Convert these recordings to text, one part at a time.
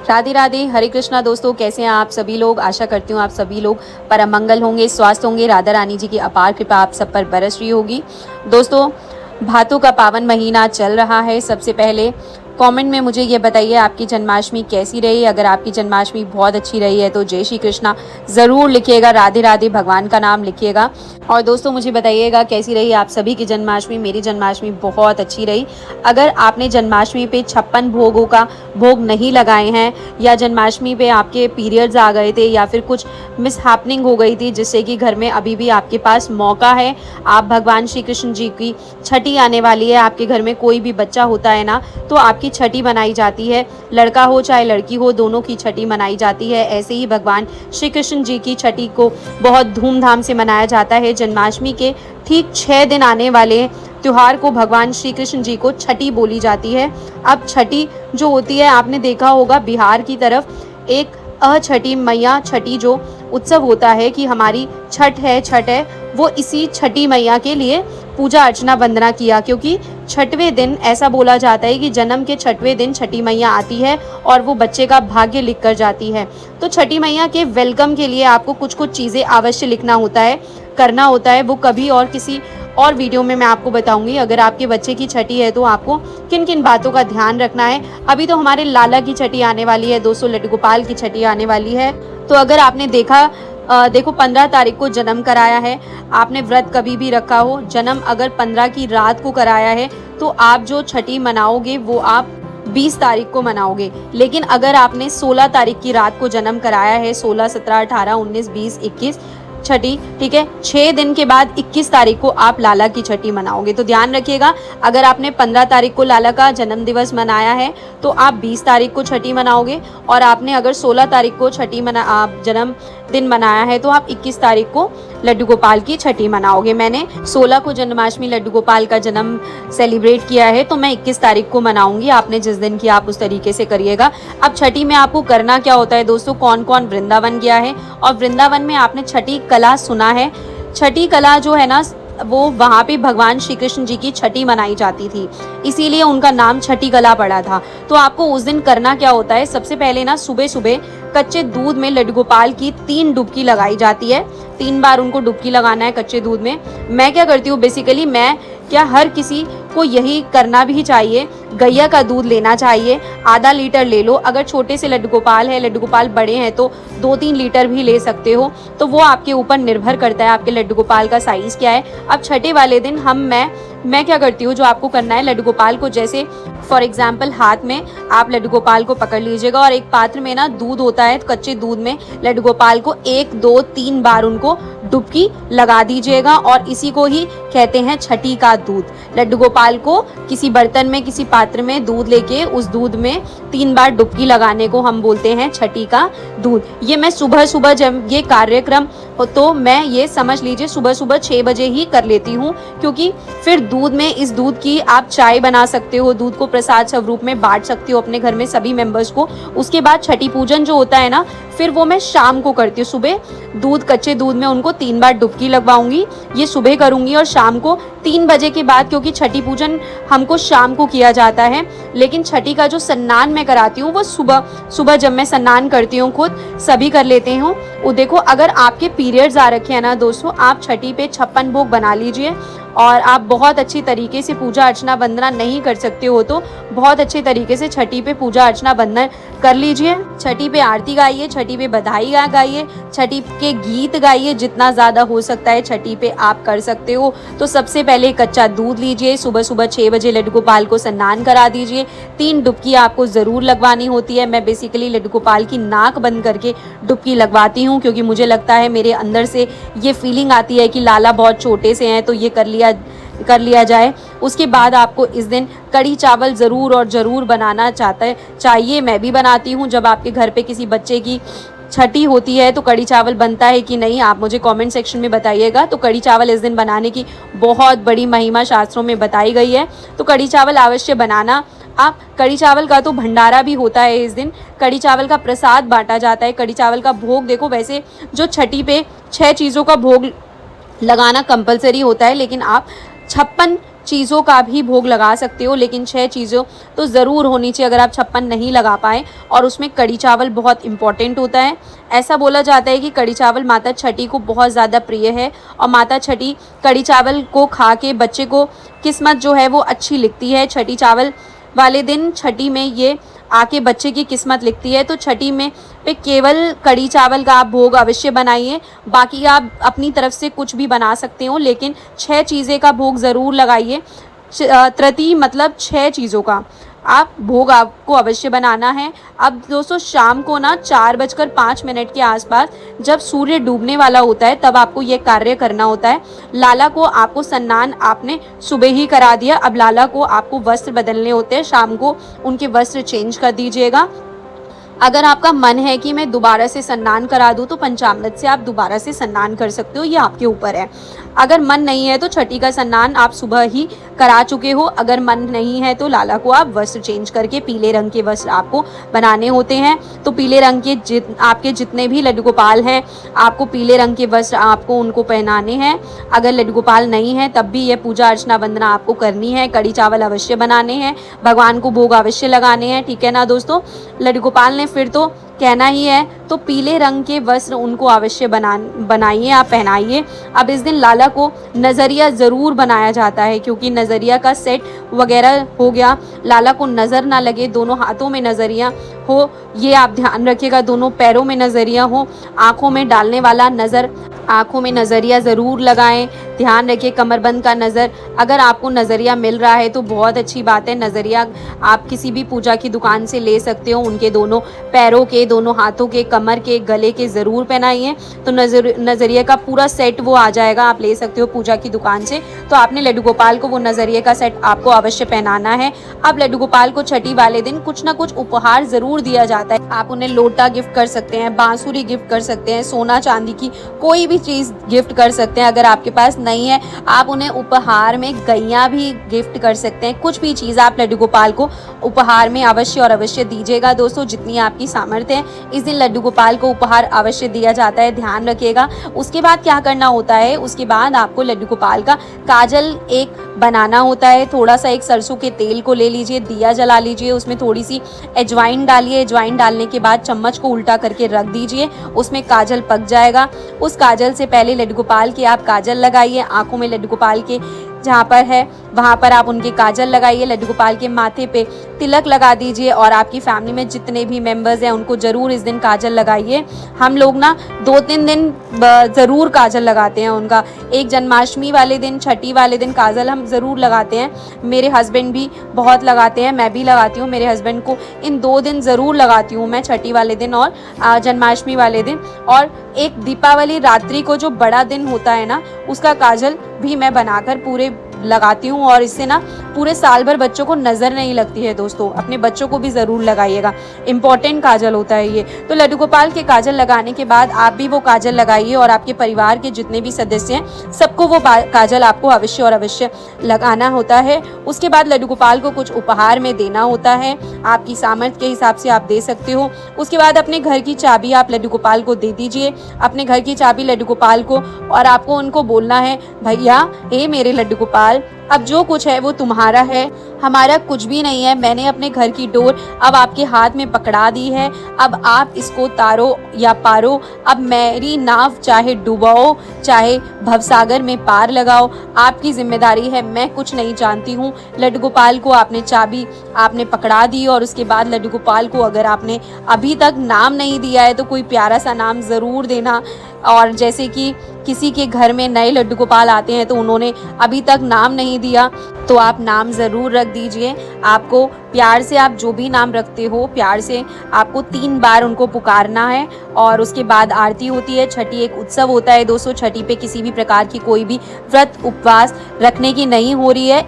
राधे राधे, हरे कृष्णा। दोस्तों, कैसे हैं आप सभी लोग। आशा करती हूँ आप सभी लोग परम मंगल होंगे, स्वस्थ होंगे। राधा रानी जी की अपार कृपा आप सब पर बरस रही होगी। दोस्तों, भादों का पावन महीना चल रहा है। सबसे पहले कमेंट में मुझे ये बताइए आपकी जन्माष्टमी कैसी रही। अगर आपकी जन्माष्टमी बहुत अच्छी रही है तो जय श्री कृष्णा ज़रूर लिखिएगा, राधे राधे भगवान का नाम लिखिएगा। और दोस्तों, मुझे बताइएगा कैसी रही आप सभी की जन्माष्टमी। मेरी जन्माष्टमी बहुत अच्छी रही। अगर आपने जन्माष्टमी पे 56 भोगों का भोग नहीं लगाए हैं, या जन्माष्टमी पे आपके पीरियड्स आ गए थे, या फिर कुछ मिस हैपनिंग हो गई थी जिससे कि घर में अभी भी आपके पास मौका है, आप भगवान श्री कृष्ण जी की छठी आने वाली है, आपके घर में कोई भी बच्चा होता है ना, तो आपकी छठी मनाई जाती है। लड़का हो चाहे लड़की हो, दोनों की छठी मनाई जाती है। ऐसे ही भगवान श्री कृष्ण जी की छठी को बहुत धूमधाम से मनाया जाता है। जन्माष्टमी के ठीक 6 दिन आने वाले त्योहार को भगवान श्री कृष्ण जी को छठी बोली जाती है। अब छठी जो होती है, आपने देखा होगा बिहार की तरफ एक अछठी मैया छठी जो उत्सव होता है कि हमारी छठ है, वो इसी छठी मैया के लिए पूजा अर्चना वंदना किया, क्योंकि छठवें दिन ऐसा बोला जाता है कि जन्म के छठवें दिन छठी मैया आती है और वो बच्चे का भाग्य लिख कर जाती है। तो छठी मैया के वेलकम के लिए आपको कुछ कुछ चीज़ें अवश्य लिखना होता है, करना होता है। वो कभी और किसी और वीडियो में मैं आपको बताऊंगी। अगर आपके बच्चे की छठी है तो आपको किन किन बातों का ध्यान रखना है। अभी तो हमारे लाला की छठी आने वाली है, 200 लड्डू गोपाल की छठी आने वाली है। तो अगर आपने देखो 15 तारीख को जन्म कराया है, आपने व्रत कभी भी रखा हो, जन्म अगर 15 की रात को कराया है तो आप जो छठी मनाओगे वो आप 20 तारीख को मनाओगे। लेकिन अगर आपने 16 तारीख की रात को जन्म कराया है, 16, 17, 18, 19, 20, 21 छठी, ठीक है, 6 दिन के बाद 21 तारीख को आप लाला की छठी मनाओगे। तो ध्यान रखिएगा, अगर आपने 15 तारीख को लाला का जन्म दिवस मनाया है तो आप 20 तारीख को छठी मनाओगे, और आपने अगर 16 तारीख को आप जन्म दिन मनाया है तो आप 21 तारीख को लड्डू गोपाल की छठी मनाओगे। मैंने 16 को जन्माष्टमी लड्डू गोपाल का जन्म सेलिब्रेट किया है, तो मैं 21 तारीख को मनाऊंगी। आपने जिस दिन किया आप उस तरीके से करिएगा। अब छठी में आपको करना क्या होता है दोस्तों, कौन कौन वृंदावन गया है और वृंदावन में आपने छठी कला सुना है। छठी कला जो है ना, वो वहाँ पे भगवान श्री कृष्ण जी की छठी मनाई जाती थी, इसीलिए उनका नाम छठी कला पड़ा था। तो आपको उस दिन करना क्या होता है, सबसे पहले ना सुबह सुबह कच्चे दूध में लड्डू गोपाल की 3 डुबकी लगाई जाती है। 3 बार उनको डुबकी लगाना है कच्चे दूध में। मैं क्या करती हूँ बेसिकली, हर किसी को यही करना भी चाहिए। गैया का दूध लेना चाहिए, आधा लीटर ले लो। अगर छोटे से लड्डू गोपाल है, लड्डू गोपाल बड़े हैं तो 2-3 लीटर भी ले सकते हो। तो वो आपके ऊपर निर्भर करता है आपके लड्डू गोपाल का साइज़ क्या है। अब छठे वाले दिन मैं क्या करती हूँ, जो आपको करना है, लड्डू गोपाल को जैसे फॉर एग्जाम्पल हाथ में आप लड्डू गोपाल को पकड़ लीजिएगा, और एक पात्र में ना दूध होता है, कच्चे दूध में लड्डू गोपाल को 1, 2, 3 बार उनको डुबकी लगा दीजिएगा, और इसी को ही कहते हैं छठी का दूध। लड्डू गोपाल को किसी बर्तन में, किसी पात्र में दूध लेके उस दूध में 3 बार डुबकी लगाने को हम बोलते हैं छठी का दूध। ये मैं सुबह सुबह जब ये कार्यक्रम हो तो मैं ये समझ लीजिए सुबह सुबह 6 बजे ही कर लेती हूँ, क्योंकि फिर दूध में, इस दूध की आप चाय बना सकते हो, दूध को प्रसाद स्वरूप में बांट सकते हो अपने घर में सभी मेंबर्स को। उसके बाद छठी पूजन जो होता है ना, फिर वो मैं शाम को करती हूँ। सुबह कच्चे दूध में उनको 3 बार डुबकी लगवाऊंगी, ये सुबह करूंगी, और शाम को 3 बजे के बाद, क्योंकि छठी पूजन हमको शाम को किया जाता है, लेकिन छठी का जो स्नान मैं कराती हूँ वो सुबह जब मैं स्नान करती हूँ, खुद सभी कर लेते हो। वो देखो, अगर आपके पीरियड्स आ रखे हैं ना दोस्तों, आप छठी पे 56 भोग बना लीजिए, और आप बहुत अच्छी तरीके से पूजा अर्चना वंदना नहीं कर सकते हो तो बहुत अच्छे तरीके से छठी पे पूजा अर्चना वंदना कर लीजिए। छठी पे आरती गाइए, छठी पे बधाई गाइए, छठी के गीत गाइए, जितना ज़्यादा हो सकता है छठी पे आप कर सकते हो। तो सबसे पहले कच्चा दूध लीजिए, सुबह सुबह 6 बजे लड्डू गोपाल को स्नान करा दीजिए। 3 डुबकी आपको ज़रूर लगवानी होती है। मैं बेसिकली लड्डू गोपाल की नाक बंद करके डुबकी लगवाती हूँ, क्योंकि मुझे लगता है मेरे अंदर से ये फीलिंग आती है कि लाला बहुत छोटे से हैं, तो ये कर लिया जाए। उसके बाद आपको इस दिन कढ़ी चावल ज़रूर बनाना चाहिए। मैं भी बनाती हूँ। जब आपके घर पे किसी बच्चे की छठी होती है तो कढ़ी चावल बनता है कि नहीं, आप मुझे कमेंट सेक्शन में बताइएगा। तो कढ़ी चावल इस दिन बनाने की बहुत बड़ी महिमा शास्त्रों में बताई गई है, तो कढ़ी चावल अवश्य बनाना। आप कढ़ी चावल का तो भंडारा भी होता है इस दिन, कढ़ी चावल का प्रसाद बांटा जाता है। कढ़ी चावल का भोग देखो, वैसे जो छठी पे 6 चीज़ों का भोग लगाना कंपलसरी होता है, लेकिन आप 56 चीज़ों का भी भोग लगा सकते हो, लेकिन 6 चीज़ों तो ज़रूर होनी चाहिए अगर आप 56 नहीं लगा पाएँ। और उसमें कढ़ी चावल बहुत इम्पॉर्टेंट होता है। ऐसा बोला जाता है कि कढ़ी चावल माता छठी को बहुत ज़्यादा प्रिय है और माता छठी कढ़ी चावल को खा के बच्चे को किस्मत जो है वो अच्छी लिखती है। छठी चावल वाले दिन छठी में ये आके बच्चे की किस्मत लिखती है। तो छठी में पे केवल कढ़ी चावल का आप भोग अवश्य बनाइए, बाकी आप अपनी तरफ से कुछ भी बना सकते हो, लेकिन 6 चीज़ें का भोग ज़रूर लगाइए। तृतीय मतलब 6 चीज़ों का आप भोग आपको अवश्य बनाना है। अब दोस्तों शाम को ना 4:05 के आसपास जब सूर्य डूबने वाला होता है तब आपको ये कार्य करना होता है। लाला को आपको स्नान आपने सुबह ही करा दिया, अब लाला को आपको वस्त्र बदलने होते हैं, शाम को उनके वस्त्र चेंज कर दीजिएगा। अगर आपका मन है कि मैं दोबारा से स्नान करा दूं तो पंचामृत से आप दोबारा से स्नान कर सकते हो, ये आपके ऊपर है। अगर मन नहीं है तो छठी का स्नान आप सुबह ही करा चुके हो। अगर मन नहीं है तो लाला को आप वस्त्र चेंज करके पीले रंग के वस्त्र आपको बनाने होते हैं। तो पीले रंग के आपके जितने भी लड्डू गोपाल हैं आपको पीले रंग के वस्त्र आपको उनको पहनाने हैं। अगर लड्डू गोपाल नहीं है तब भी ये पूजा अर्चना वंदना आपको करनी है। कढ़ी चावल अवश्य बनाने हैं, भगवान को भोग अवश्य लगाने हैं, ठीक है ना दोस्तों। लड्डू गोपाल ने फिर तो कहना ही है, तो पीले रंग के वस्त्र उनको अवश्य बनाइए, आप पहनाइए। अब इस दिन लाला को नज़रिया ज़रूर बनाया जाता है, क्योंकि नज़रिया का सेट वगैरह हो गया, लाला को नज़र ना लगे, दोनों हाथों में नज़रिया हो ये आप ध्यान रखिएगा, दोनों पैरों में नज़रिया हो, आँखों में डालने वाला आँखों में नज़रिया ज़रूर लगाएं। ध्यान रखिए कमरबंद का नज़र, अगर आपको नज़रिया मिल रहा है तो बहुत अच्छी बात है। नज़रिया आप किसी भी पूजा की दुकान से ले सकते हो, उनके दोनों पैरों के, दोनों हाथों के, कमर के, गले के ज़रूर पहनाइए, तो नज़रिया का पूरा सेट वो आ जाएगा, आप ले सकते हो पूजा की दुकान से। तो आपने लड्डू गोपाल को वो नज़रिए का सेट आपको अवश्य पहनाना है। अब लड्डू गोपाल को छठी वाले दिन कुछ ना कुछ उपहार ज़रूर दिया जाता है। आप उन्हें लोटा गिफ्ट कर सकते हैं, बांसुरी गिफ्ट कर सकते हैं, सोना चांदी की कोई भी चीज़ गिफ्ट कर सकते हैं। अगर आपके पास नहीं है आप उन्हें उपहार में गैया भी गिफ्ट कर सकते हैं। कुछ भी चीज़ आप लड्डू गोपाल को उपहार में अवश्य और अवश्य दीजिएगा दोस्तों, जितनी आपकी सामर्थ्य है। इस दिन लड्डू गोपाल को उपहार अवश्य दिया जाता है, ध्यान रखिएगा। उसके बाद क्या करना होता है, उसके बाद आपको लड्डू गोपाल का काजल एक बनाना होता है। थोड़ा सा एक सरसों के तेल को ले लीजिए, दिया जला लीजिए, उसमें थोड़ी सी अजवाइन डालिए। अजवाइन डालने के बाद चम्मच को उल्टा करके रख दीजिए, उसमें काजल पक जाएगा। उस काजल से पहले लड्डू गोपाल के आप काजल लगाइए, आंखों में लड्डू गोपाल के जहाँ पर है वहाँ पर आप उनके काजल लगाइए। लड्डू गोपाल के माथे पे तिलक लगा दीजिए और आपकी फैमिली में जितने भी मेंबर्स हैं उनको ज़रूर इस दिन काजल लगाइए। हम लोग ना 2-3 दिन ज़रूर काजल लगाते हैं उनका। एक जन्माष्टमी वाले दिन, छठी वाले दिन काजल हम ज़रूर लगाते हैं। मेरे हस्बैंड भी बहुत लगाते हैं, मैं भी लगाती हूँ। मेरे हस्बैंड को इन 2 दिन ज़रूर लगाती हूँ मैं, छठी वाले दिन और जन्माष्टमी वाले दिन। और एक दीपावली रात्रि को जो बड़ा दिन होता है ना, उसका काजल भी मैं बनाकर पूरे लगाती हूँ और इससे ना पूरे साल भर बच्चों को नज़र नहीं लगती है दोस्तों। अपने बच्चों को भी ज़रूर लगाइएगा, इम्पॉर्टेंट काजल होता है ये। तो लड्डू गोपाल के काजल लगाने के बाद आप भी वो काजल लगाइए और आपके परिवार के जितने भी सदस्य हैं सबको वो काजल आपको अवश्य और अवश्य लगाना होता है। उसके बाद लड्डू गोपाल को कुछ उपहार में देना होता है, आपकी सामर्थ्य के हिसाब से आप दे सकते हो। उसके बाद अपने घर की चाबी आप लड्डू गोपाल को दे दीजिए, अपने घर की चाबी लड्डू गोपाल को, और आपको उनको बोलना है, भैया हे मेरे लड्डू गोपाल, अब जो कुछ है वो तुम्हारा है, हमारा कुछ भी नहीं है। मैंने अपने घर की डोर अब आपके हाथ में पकड़ा दी है, अब आप इसको तारो या पारो। अब मेरी नाव चाहे डुबाओ चाहे भवसागर में पार लगाओ, आपकी जिम्मेदारी है, मैं कुछ नहीं जानती हूँ। लड्डू गोपाल को आपने चाबी आपने पकड़ा दी और उसके बाद लड्डू गोपाल को अगर आपने अभी तक नाम नहीं दिया है तो कोई प्यारा सा नाम ज़रूर देना। और जैसे कि किसी के घर में नए लड्डू गोपाल आते हैं तो उन्होंने अभी तक नाम नहीं दिया, तो आप नाम ज़रूर रख दीजिए। आपको प्यार से, आप जो भी नाम रखते हो प्यार से आपको 3 बार उनको पुकारना है और उसके बाद आरती होती है। छठी एक उत्सव होता है दोस्तों, छठी पे किसी भी प्रकार की कोई भी व्रत उपवास रखने की नहीं हो रही है,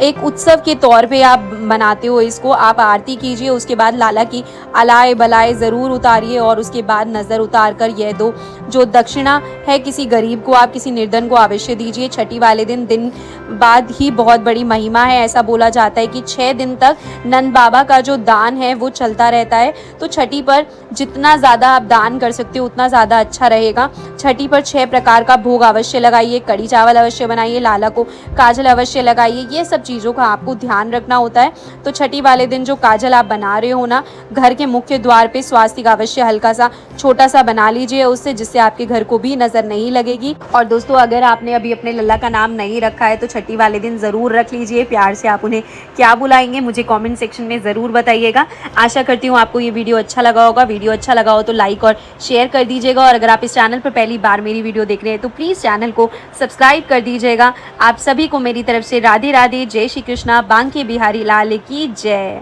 एक उत्सव के तौर पे आप मनाते हो इसको। आप आरती कीजिए, उसके बाद लाला की अलाए बलाए ज़रूर उतारिए और उसके बाद नज़र उतार कर यह दो जो दक्षिणा है किसी गरीब को, आप किसी निर्धन को अवश्य दीजिए। छठी वाले दिन बाद ही बहुत बड़ी महिमा है। ऐसा बोला जाता है कि 6 दिन तक नंद बाबा का जो दान है वो चलता रहता है। तो छठी पर जितना ज़्यादा आप दान कर सकते हो उतना ज़्यादा अच्छा रहेगा। छठी पर 6 प्रकार का भोग अवश्य लगाइए, कड़ी चावल अवश्य बनाइए, लाला को काजल अवश्य लगाइए। ये सब चीज़ों का आपको ध्यान रखना होता है। तो छठी वाले दिन जो काजल आप बना रहे हो ना, घर के मुख्य द्वार पे स्वास्तिक अवश्य हल्का सा छोटा सा बना लीजिए उससे, जिससे आपके घर को भी नज़र नहीं लगेगी। और दोस्तों अगर आपने अभी अपने लल्ला का नाम नहीं रखा है तो छठी वाले दिन ज़रूर रख लीजिए। प्यार से आप उन्हें क्या बुलाएंगे मुझे कमेंट सेक्शन में ज़रूर बताइएगा। आशा करती हूँ आपको ये वीडियो अच्छा लगा होगा। वीडियो अच्छा लगा हो तो लाइक और शेयर कर दीजिएगा, और अगर आप इस चैनल पर पहली बार मेरी वीडियो देख रहे हैं तो प्लीज़ चैनल को सब्सक्राइब कर दीजिएगा। आप सभी को मेरी तरफ से राधे राधे, जय श्री कृष्णा, बांके बिहारी लाल की जय।